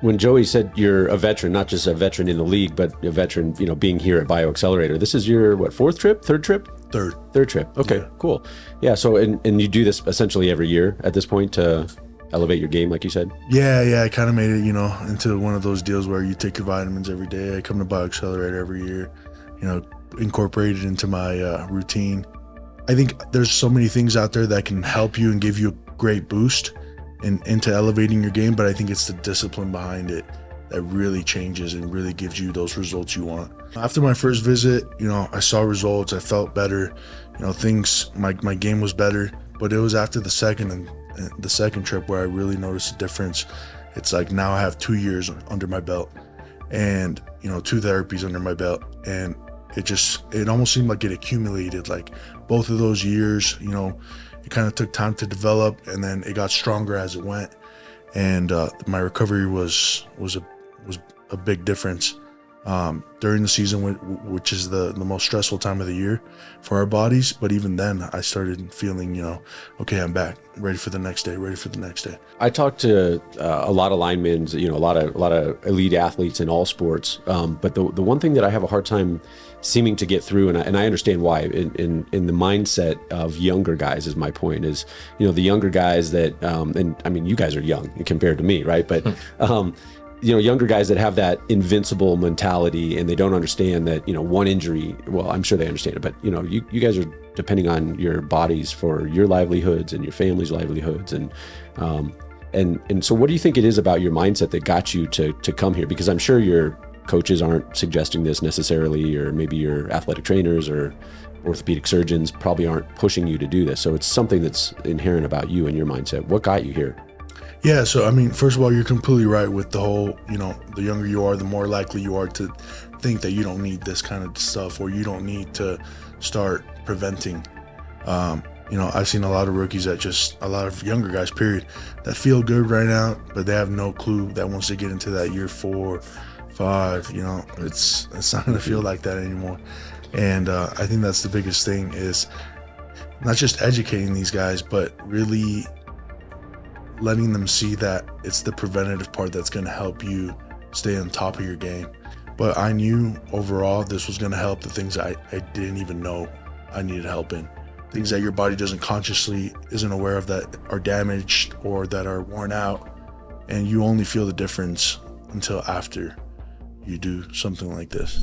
When Joey said you're a veteran, not just a veteran in the league, but a veteran, being here at bioXcellerator, this is your, what, fourth trip, third trip? Third trip. Okay, yeah. Cool. Yeah. So, and you do this essentially every year at this point to elevate your game, like you said? Yeah. I kind of made it, into one of those deals where you take your vitamins every day. I come to bioXcellerator every year, incorporate it into my routine. I think there's so many things out there that can help you and give you a great boost into elevating your game, but I think it's the discipline behind it that really changes and really gives you those results you want. After my first visit, I saw results, I felt better, my game was better, but it was after the second trip where I really noticed a difference. It's like now I have 2 years under my belt and, 2 therapies under my belt, and it almost seemed like it accumulated, like both of those years, it kind of took time to develop, and then it got stronger as it went. And my recovery was a big difference during the season, which is the most stressful time of the year for our bodies. But even then, I started feeling, okay, I'm back, ready for the next day. I talked to a lot of linemen, a lot of elite athletes in all sports. But the one thing that I have a hard time seeming to get through, and I understand why, in the mindset of younger guys, is my point, is, the younger guys that, and I mean, you guys are young compared to me, right? But, younger guys that have that invincible mentality, and they don't understand that, one injury, well, I'm sure they understand it, but, you guys are depending on your bodies for your livelihoods and your family's livelihoods. And so what do you think it is about your mindset that got you to come here? Because I'm sure your coaches aren't suggesting this necessarily, or maybe your athletic trainers or orthopedic surgeons probably aren't pushing you to do this. So it's something that's inherent about you and your mindset. What got you here? Yeah, so I mean, first of all, you're completely right with the whole, the younger you are, the more likely you are to think that you don't need this kind of stuff, or you don't need to start preventing. I've seen a lot of rookies a lot of younger guys, period, that feel good right now, but they have no clue that once they get into that year 4, 5, it's not going to feel like that anymore. And I think that's the biggest thing, is not just educating these guys, but really letting them see that it's the preventative part that's going to help you stay on top of your game. But I knew overall this was going to help the things I didn't even know I needed help in. Things that your body isn't aware of, that are damaged or that are worn out. And you only feel the difference until after you do something like this.